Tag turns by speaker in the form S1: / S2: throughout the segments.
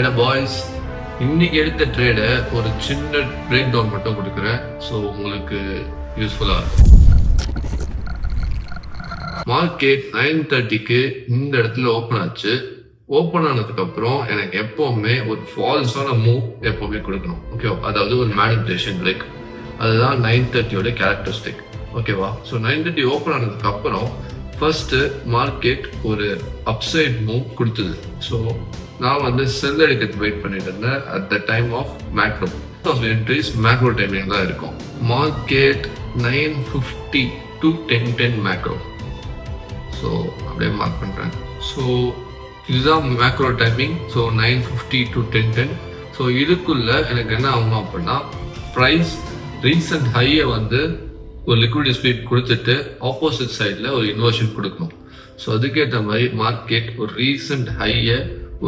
S1: அட பாய்ஸ், இன்னைக்கு எடுத்த ட்ரேடை ஒரு சின்ன பிரேக் டவுன் மட்டும் கொடுக்குறேன். ஸோ உங்களுக்கு யூஸ்ஃபுல்லாக இருக்கும். மார்க்கெட் 9:30க்கு இந்த இடத்துல ஓப்பன் ஆச்சு. ஓப்பன் ஆனதுக்கு அப்புறம் எனக்கு எப்பவுமே ஒரு ஃபால்ஸான மூவ் எப்பவுமே கொடுக்கணும். ஓகேவா? அதாவது ஒரு மேனிபுலேஷன் பிரேக். அதுதான் 9:30யோட கேரக்டரிஸ்டிக். ஓகேவா? ஸோ 9:30 ஓப்பன் ஆனதுக்கு அப்புறம் ஃபர்ஸ்ட் மார்க்கெட் ஒரு அப்சைட் மூவ் கொடுத்தது. ஸோ நான் வந்து செல் எடுக்கிறதுக்கு வெயிட் பண்ணிட்டு இருந்தேன். At the time of macro entries macro timing தான் இருக்கும். Market 9:50 to 10:10 macro. ஸோ அப்படியே மார்க் பண்ணுறேன். ஸோ இதுதான் macro timing. So 9:50 to 10:10. So இதுக்குள்ள எனக்கு என்ன ஆகணும் அப்படின்னா, ப்ரைஸ் ரீசன்ட் ஹையை வந்து ஒரு லிக்விடிட்டி ஸ்வீப் கொடுத்துட்டு ஆப்போசிட் சைடில் ஒரு இன்வர்ஷன் கொடுக்கணும். ஸோ அதுக்கேற்ற மாதிரி மார்க்கெட் ஒரு ரீசன்ட் ஹையை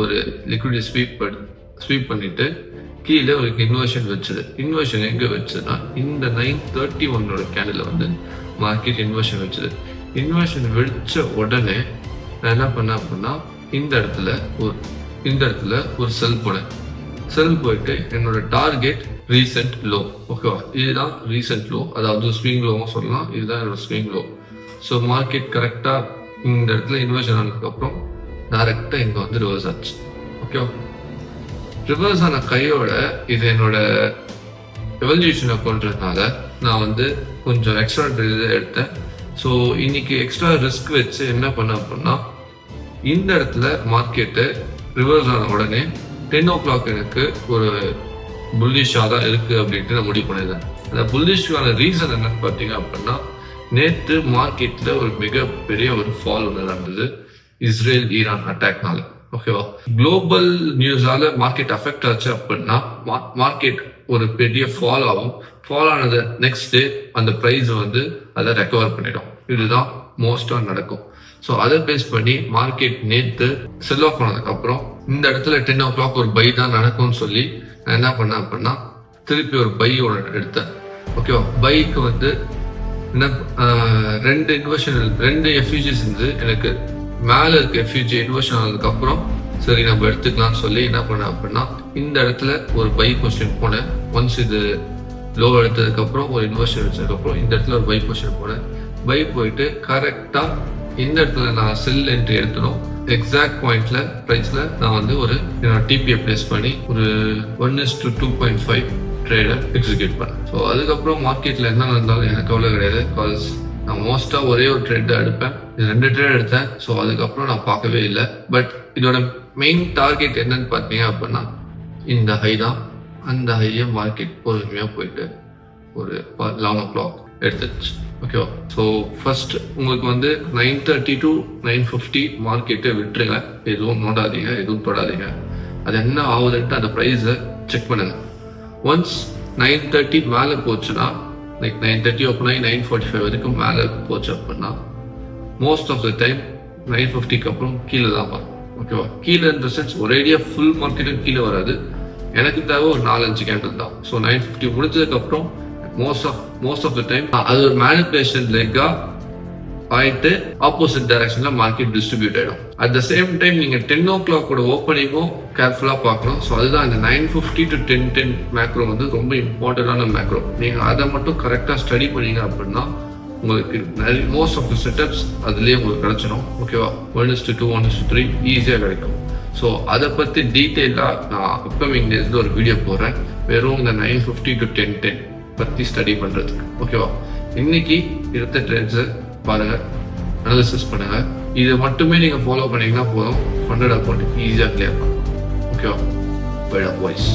S1: ஒரு லிக்விடிட்டி ஸ்வீப் பண்ணிட்டு கீழே ஒரு இன்வர்ஷன் வச்சுது. இன்வர்ஷன் எங்கே வச்சுதுன்னா இந்த 9:31 கேண்டில் வந்து மார்க்கெட் இன்வர்ஷன் வச்சுது. இன்வர்ஷன் வெடிச்ச உடனே நான் என்ன பண்ணேன் அப்படின்னா, இந்த இடத்துல ஒரு செல் போனேன். செல் போயிட்டு என்னோட டார்கெட் ரீசெண்ட் லோ. ஓகேவா? இதுதான் ரீசெண்ட் லோ, அதாவது ஸ்விங் லோவும் சொல்லலாம். இதுதான் என்னோட ஸ்விங் லோ. ஸோ மார்க்கெட் கரெக்டாக இந்த இடத்துல இன்வர்ஷன் ஆனதுக்கப்புறம் டைரக்டா இங்க வந்து ரிவர்ஸ் ஆச்சு. ஓகேவா? ரிவர்ஸ் ஆன கையோட இது என்னோட எவல்யூஷனை கொண்டதுனால நான் வந்து கொஞ்சம் எக்ஸ்ட்ரா எடுத்தேன். ஸோ இன்னைக்கு எக்ஸ்ட்ரா ரிஸ்க் வச்சு என்ன பண்ண அப்படின்னா, இந்த இடத்துல மார்க்கெட்டு ரிவர்ஸ் ஆன உடனே 10 o'clock எனக்கு ஒரு புல்லிஷாக தான் இருக்கு அப்படின்ட்டு நான் முடிவு பண்ணியிருந்தேன். அந்த புல்லிஷ்கான ரீசன் என்னன்னு பார்த்தீங்க அப்படின்னா, நேற்று மார்க்கெட்ல ஒரு மிகப்பெரிய ஒரு ஃபால் ஒன்று நடந்தது, இஸ்ரேல் ஈரான் அட்டாக்னால. ஓகேவா? குளோபல் நியூஸால மார்க்கெட் அஃபெக்ட் ஆச்சு அப்படின்னா மார்க்கெட் ஒரு பெரிய ஃபால் ஆகும். ஃபால் ஆனது நெக்ஸ்ட் டே அந்த ப்ரைஸ் வந்து அதை ரெக்கவர் பண்ணிடும். இதுதான் மோஸ்டா நடக்கும். ஸோ அதை பேஸ் பண்ணி மார்க்கெட் நேற்று செல் ஆஃப் ஆனதுக்கு அப்புறம் இந்த இடத்துல 10 o'clock ஒரு பை தான் நடக்கும்னு சொல்லி நான் என்ன பண்ணேன் அப்படின்னா, திருப்பி ஒரு பை ஒன்று எடுத்தேன். ஓகேவா? பைக்கு வந்து என்ன, ரெண்டு எஃப்யூஜிஸ் இருந்து எனக்கு மேலே இருக்க எஃப்யூஜி இன்வெர்ஷன் ஆனதுக்கு அப்புறம் சரி நம்ம எடுத்துக்கலாம்னு சொல்லி என்ன பண்ணேன் அப்படின்னா, இந்த இடத்துல ஒரு பை பொசிஷன் போனேன். ஒன்ஸ் இது லோ எடுத்ததுக்கப்புறம் ஒரு இன்வெர்ஷன் வச்சதுக்கப்புறம் இந்த இடத்துல ஒரு பை பொசிஷன் போனேன். பை போயிட்டு கரெக்டாக இந்த இடத்துல நான் செல் என்ட்ரி எடுத்தணும். எக்ஸாக்ட் பாயிண்ட்ல ப்ரைஸ்ல நான் வந்து ஒரு என்னோட டிபியை பிளேஸ் பண்ணி ஒரு 1:2.5 ட்ரேடை எக்ஸிக்யூட் பண்ணேன். ஸோ அதுக்கப்புறம் மார்க்கெட்ல என்ன நடந்தாலும் எனக்கு அவ்வளோ கிடையாது. பிகாஸ் நான் மோஸ்டா ஒரே ஒரு ட்ரேட் தான் எடுப்பேன். 2 ட்ரேட் எடுத்தேன். ஸோ அதுக்கப்புறம் நான் பார்க்கவே இல்லை. பட் இதோட மெயின் டார்கெட் என்னன்னு பார்த்தீங்க அப்படின்னா, இந்த ஹை தான். அந்த ஹையை மார்க்கெட் பொறுமையாக போயிட்டு ஒரு 11 o'clock எடுத்துச்சு. ஓகேவா? ஸோ ஃபர்ஸ்ட் உங்களுக்கு வந்து 9:30 to 9:50 மார்க்கெட்டை விட்டுருங்க. எதுவும் நோடாதீங்க, எதுவும் தொடாதீங்க. அது என்ன ஆகுதுன்ட்டு அந்த ப்ரைஸை செக் பண்ணுங்க. ஒன்ஸ் 9:30 மேலே போச்சுன்னா, லைக் 9:30 ஓப்பன் ஆகி 9:45 வரைக்கும் மேலே போச்சு அப்படின்னா மோஸ்ட் ஆஃப் த டைம் 9:50க்கு அப்புறம் கீழே தான் வரும். ஓகேவா? கீழே இந்த சென்ஸ் ஒரேடியா ஃபுல் மார்க்கெட்டும் கீழே வராது. எனக்கு தேவை ஒரு 4-5 கேண்டில் தான். ஸோ 9:50 முடிஞ்சதுக்கு அப்புறம் மோஸ்ட் ஆஃப் த டைம் அது ஒரு மேனிபுலேஷன் லெக்கா ஆயிட்டு ஆப்போசிட் டைரக்ஷன்ல மார்க்கெட் டிஸ்ட்ரிபியூட் ஆயிடும். அட் த சேம் டைம் நீங்க 10 o'clock ஓப்பனிங்கும் கேர்ஃபுல்லா பார்க்கணும். ஸோ அதுதான் இந்த 9:50 to 10:10 மேக்ரோ வந்து ரொம்ப இம்பார்ட்டன்டான மேக்ரோ. நீங்க அதை மட்டும் கரெக்டா ஸ்டடி பண்ணீங்க அப்படின்னா உங்களுக்கு நிறைய மோஸ்ட் ஆஃப் த செட்டப்ஸ் அதுலேயே உங்களுக்கு கிடைச்சிடும். ஓகேவா? 1:2 1:3 ஈஸியாக கிடைக்கும். ஸோ அதை பற்றி டீட்டெயிலாக நான் அப்கமிங் டேஸில் ஒரு வீடியோ போடுறேன், வெறும் இந்த 9:50 to 10:10 பற்றி ஸ்டடி பண்ணுறதுக்கு. ஓகேவா? இன்னைக்கு எடுத்த ட்ரெண்ட்ஸை பாருங்க, அனாலிசிஸ் பண்ணுங்க. இது மட்டுமே நீங்கள் ஃபாலோ பண்ணீங்கன்னா போதும், 100 அக்கௌண்ட் ஈஸியாக கிளியர் பண்ணலாம். ஓகேவா? பாய்ஸ்.